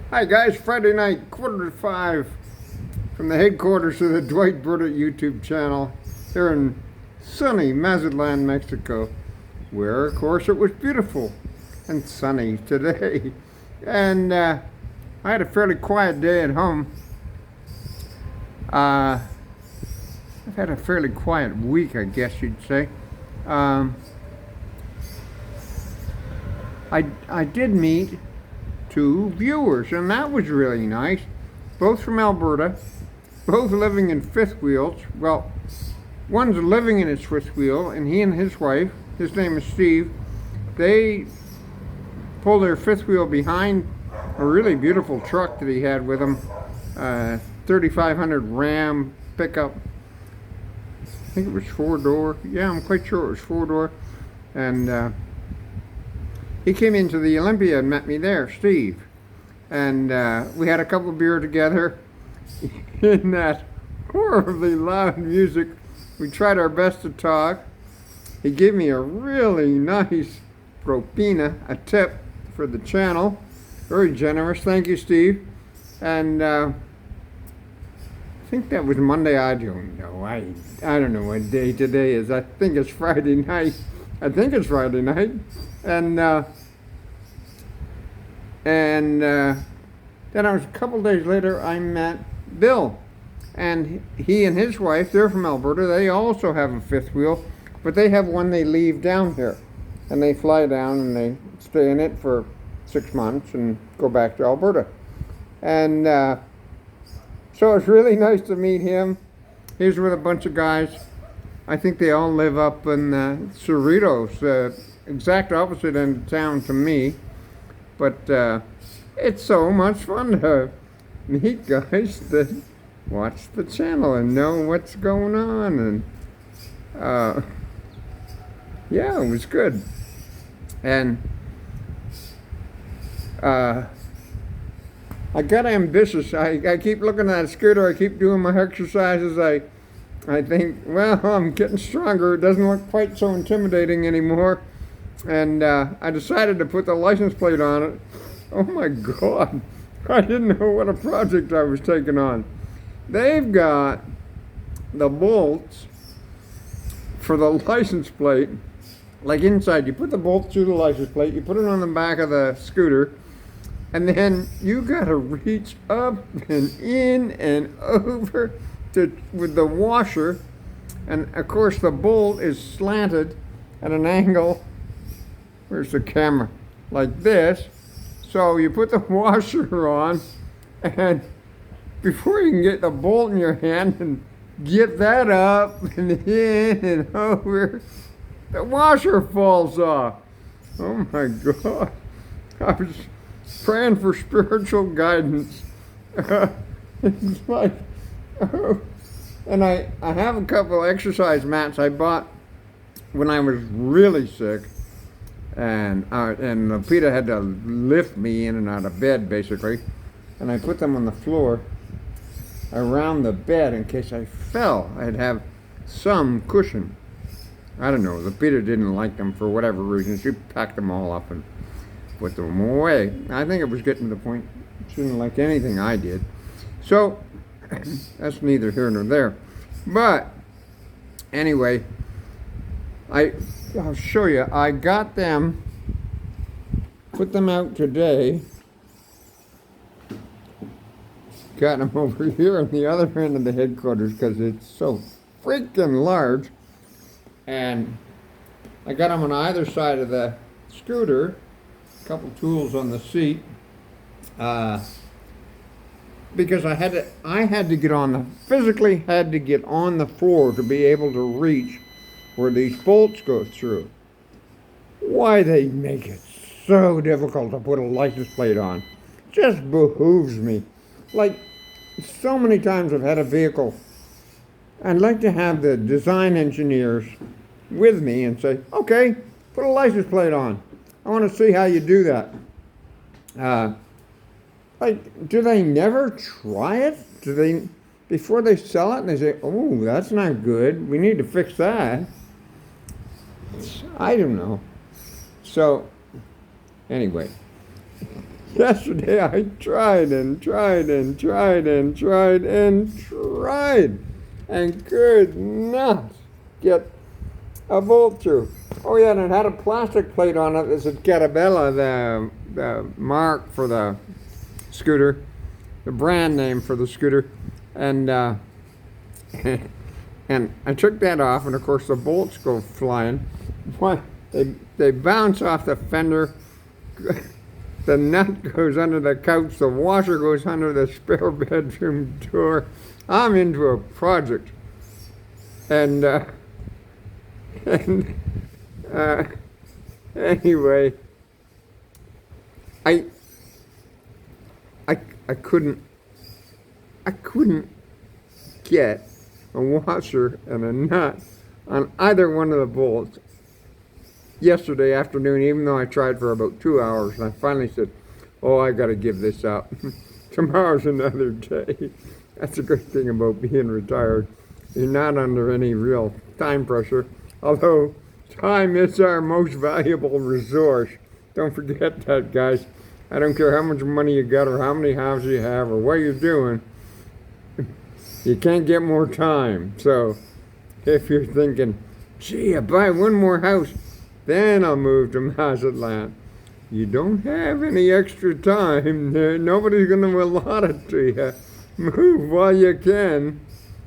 Hi guys, Friday night, 4:45 from the headquarters of the Dwight Burdett YouTube channel here in sunny Mazatlan, Mexico, where of course it was beautiful and sunny today. And I had a fairly quiet day at home. I've had a fairly quiet week, I guess you'd say. I did meet two viewers, and that was really nice. Both from Alberta, both living in fifth wheels. Well, one's living in his fifth wheel, and he and his wife, his name is Steve, they pull their fifth wheel behind a really beautiful truck that he had with him, 3500 Ram pickup. I think it was four-door. Yeah, I'm quite sure it was four-door. And he came into the Olympia and met me there, Steve. And we had a couple of beer together in that horribly loud music. We tried our best to talk. He gave me a really nice propina, a tip for the channel. Very generous. Thank you, Steve. And I think that was Monday. I don't know. I don't know what day today is. I think it's Friday night. And then I was a couple days later, I met Bill. And he and his wife, they're from Alberta. They also have a fifth wheel, but they have one they leave down here. And they fly down and they stay in it for 6 months and go back to Alberta. And so it's really nice to meet him. He's with a bunch of guys. I think they all live up in Cerritos, the exact opposite end of town to me. But it's so much fun to meet guys that watch the channel and know what's going on. And yeah, it was good. And I got ambitious. I keep looking at a scooter. I keep doing my exercises. I think, well, I'm getting stronger. It doesn't look quite so intimidating anymore. And I decided to put the license plate on it. Oh my God. I didn't know what a project I was taking on. They've got the bolts for the license plate, like inside. You put the bolt through the license plate, you put it on the back of the scooter, and then you gotta reach up and in and over with the washer. And of course the bolt is slanted at an angle. Where's the camera? Like this. So you put the washer on, and before you can get the bolt in your hand and get that up and in and over, the washer falls off. Oh my God. I was praying for spiritual guidance. It's like, oh. And I have a couple exercise mats I bought when I was really sick. And Peter had to lift me in and out of bed, basically. And I put them on the floor around the bed in case I fell. I'd have some cushion. I don't know. The Peter didn't like them for whatever reason. She packed them all up and put them away. I think it was getting to the point she didn't like anything I did. So that's neither here nor there. But anyway, I'll show you. I got them, put them out today. Got them over here on the other end of the headquarters because it's so freaking large. And I got them on either side of the scooter. A couple tools on the seat. Because I had to get on the, physically had to get on the floor to be able to reach where these bolts go through. Why they make it so difficult to put a license plate on just behooves me. Like, so many times I've had a vehicle, I'd like to have the design engineers with me and say, okay, put a license plate on. I want to see how you do that. Like, do they never try it? Do they, before they sell it, and they say, oh, that's not good, we need to fix that? I don't know. So, anyway, Yesterday I tried and tried and tried and tried and tried and could not get a bolt through. Oh yeah, and it had a plastic plate on it that said Catabella, the mark for the scooter, the brand name for the scooter, and and I took that off, and of course the bolts go flying. Why? They bounce off the fender. The nut goes under the couch. The washer goes under the spare bedroom door. I'm into a project, and anyway, I couldn't get a washer and a nut on either one of the bolts yesterday afternoon, even though I tried for about 2 hours, and I finally said, oh, I gotta give this up. Tomorrow's another day. That's the great thing about being retired. You're not under any real time pressure, although time is our most valuable resource. Don't forget that, guys. I don't care how much money you got or how many houses you have or what you're doing. You can't get more time. So if you're thinking, gee, I buy one more house, then I'll move to Mazatlan. You don't have any extra time. Nobody's going to allot it to you. Move while you can.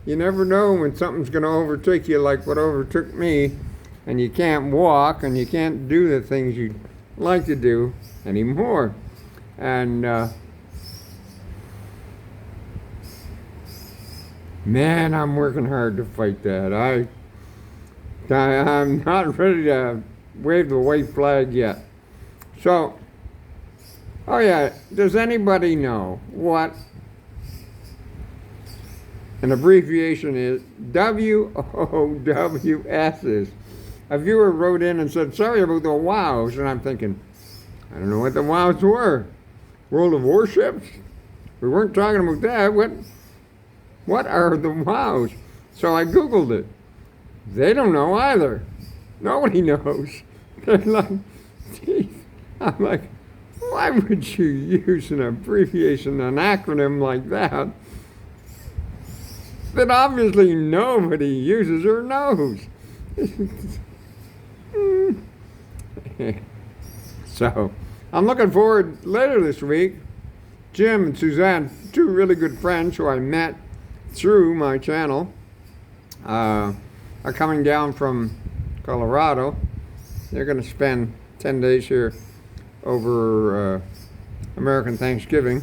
You never know when something's going to overtake you like what overtook me, and you can't walk and you can't do the things you like to do anymore. And man, I'm working hard to fight that. I'm not ready to wave the white flag yet. So, oh yeah, does anybody know what an abbreviation is? WOWS is. A viewer wrote in and said, sorry about the wows, and I'm thinking, I don't know what the wows were. World of Warships? We weren't talking about that. What are the wows? So I Googled it. They don't know either. Nobody knows. They're like, geez. I'm like, why would you use an abbreviation, an acronym like that obviously nobody uses or knows? So, I'm looking forward later this week. Jim and Suzanne, two really good friends who I met through my channel, are coming down from Colorado. They're going to spend 10 days here over American Thanksgiving.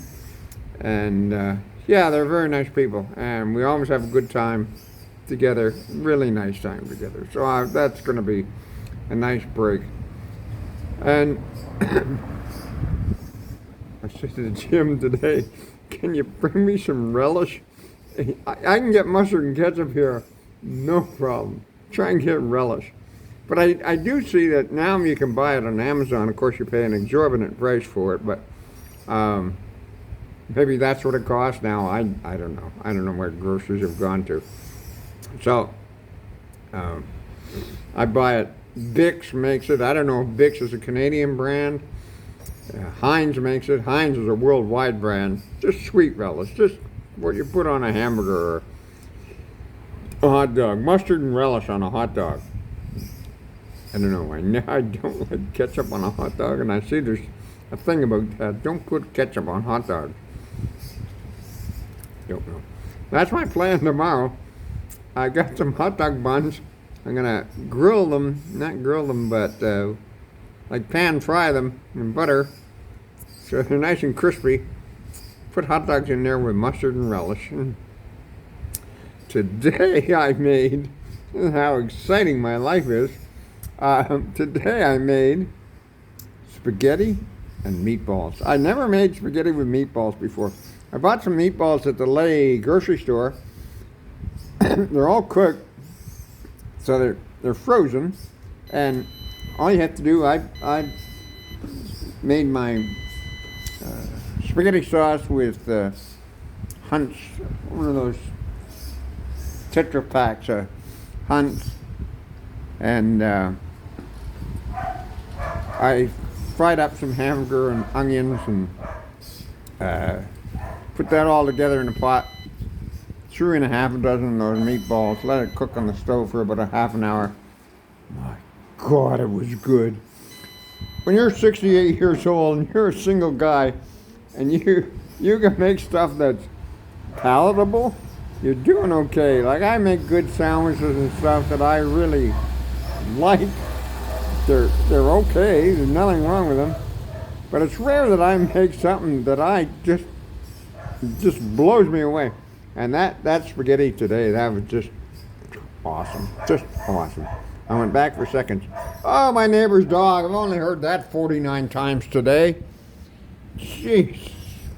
And yeah, they're very nice people. And we always have a good time together. Really nice time together. So that's going to be a nice break. And I said to Jim today, can you bring me some relish? I can get mustard and ketchup here, no problem. Try and get relish. But I do see that now you can buy it on Amazon. Of course, you pay an exorbitant price for it, but maybe that's what it costs now. I don't know. I don't know where groceries have gone to. So I buy it. Vicks makes it. I don't know if Vicks is a Canadian brand. Heinz makes it. Heinz is a worldwide brand. Just sweet relish. Just what you put on a hamburger or a hot dog. Mustard and relish on a hot dog. I don't know. I don't like ketchup on a hot dog, and I see there's a thing about that. Don't put ketchup on hot dogs. Don't know. That's my plan tomorrow. I got some hot dog buns. I'm gonna grill them, not grill them, but like pan fry them in butter, so they're nice and crispy. Put hot dogs in there with mustard and relish. And today I made, this is how exciting my life is. Today I made spaghetti and meatballs. I never made spaghetti with meatballs before. I bought some meatballs at the Lay grocery store. They're all cooked, so they're frozen, and all you have to do, I made my spaghetti sauce with Hunt's, one of those Tetra Packs, Hunt's, and I fried up some hamburger and onions and put that all together in a pot. Threw in a half a dozen of those meatballs. Let it cook on the stove for about a half an hour. My God, it was good. When you're 68 years old and you're a single guy and you can make stuff that's palatable, you're doing okay. Like, I make good sandwiches and stuff that I really like. They're okay. There's nothing wrong with them. But it's rare that I make something that I just blows me away. And that spaghetti today, that was just awesome. Just awesome. I went back for seconds. Oh, my neighbor's dog. I've only heard that 49 times today. Jesus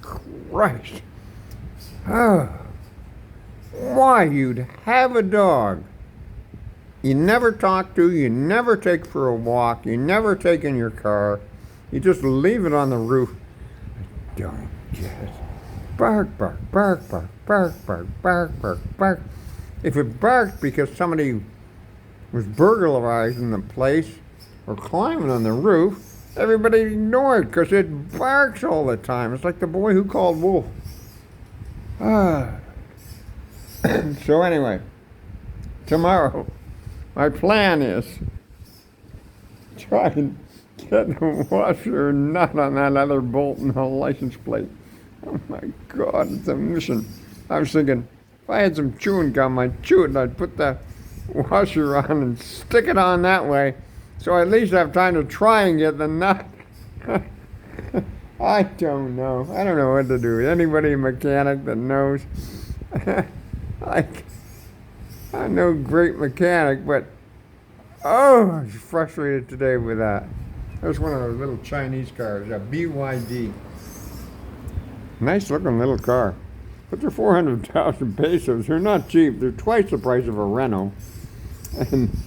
Christ. Oh. Why you'd have a dog you never talk to, you never take for a walk, you never take in your car, you just leave it on the roof. I don't get it. Bark, bark, bark, bark, bark, bark, bark, bark, bark. If it barked because somebody was burglarizing the place or climbing on the roof, everybody ignored it because it barks all the time. It's like the boy who called wolf. So anyway, tomorrow, my plan is try and get the washer nut on that other bolt and the license plate. Oh my God, it's a mission. I was thinking, if I had some chewing gum, I'd chew it and I'd put the washer on and stick it on that way, so I at least have time to try and get the nut. I don't know. I don't know what to do. Anybody mechanic that knows? I'm no great mechanic, but I was frustrated today with that. That was one of those little Chinese cars, a BYD. Nice looking little car. But they're 400,000 pesos. They're not cheap. They're twice the price of a Renault. And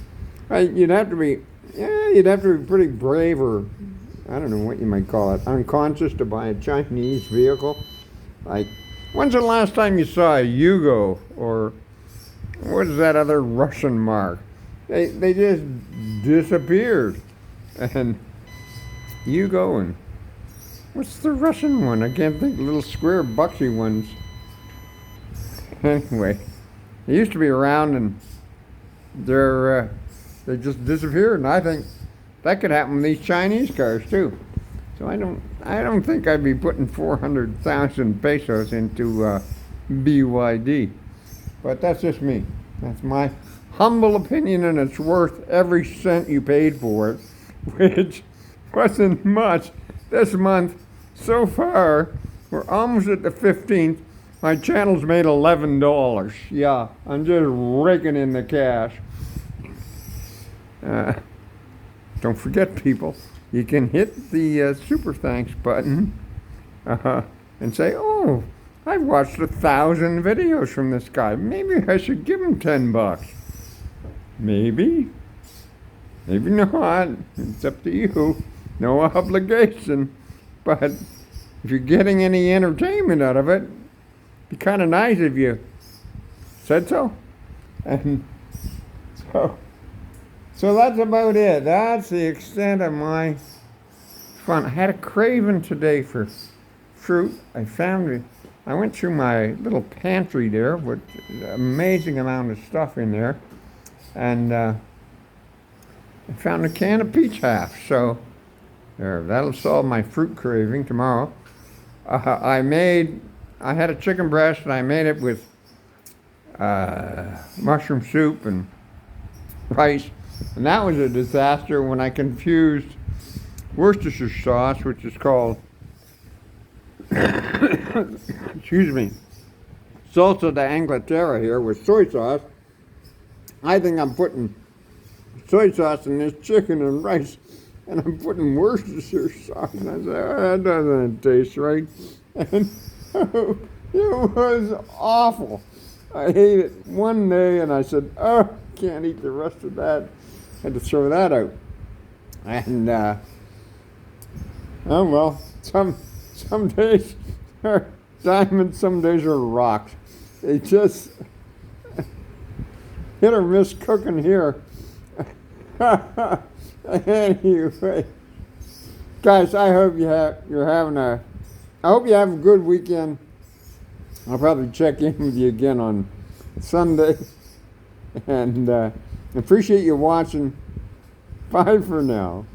you'd have to be pretty brave, or I don't know what you might call it, unconscious to buy a Chinese vehicle. Like, when's the last time you saw a Yugo, or what is that other Russian mark? They just disappeared. And Yugo, and what's the Russian one? I can't think. Little square boxy ones. Anyway, they used to be around, and they just disappeared. And I think that could happen with these Chinese cars too. So I don't think I'd be putting 400,000 pesos into BYD. But that's just me. That's my humble opinion, and it's worth every cent you paid for it, which wasn't much this month. So far, we're almost at the 15th. My channel's made $11. Yeah, I'm just raking in the cash. Don't forget, people, you can hit the super thanks button and say, oh, I've watched 1,000 videos from this guy. Maybe I should give him $10. Maybe. Maybe not. It's up to you. No obligation. But if you're getting any entertainment out of it, it'd be kind of nice if you said so. And so that's about it. That's the extent of my fun. I had a craving today for fruit. I went through my little pantry there with an amazing amount of stuff in there, and I found a can of peach half. So that'll solve my fruit craving tomorrow. I had a chicken breast, and I made it with mushroom soup and rice, and that was a disaster when I confused Worcestershire sauce, which is called excuse me, salsa de Anglaterra here, with soy sauce. I think I'm putting soy sauce in this chicken and rice, and I'm putting Worcestershire sauce. And I said, oh, that doesn't taste right. And it was awful. I ate it one day, and I said, oh, can't eat the rest of that. Had to throw that out. And oh well, some days are diamonds, some days are rocks. They just hit or miss cooking here. Anyway, Guys, I hope you're having a. I hope you have a good weekend. I'll probably check in with you again on Sunday, and appreciate you watching. Bye for now.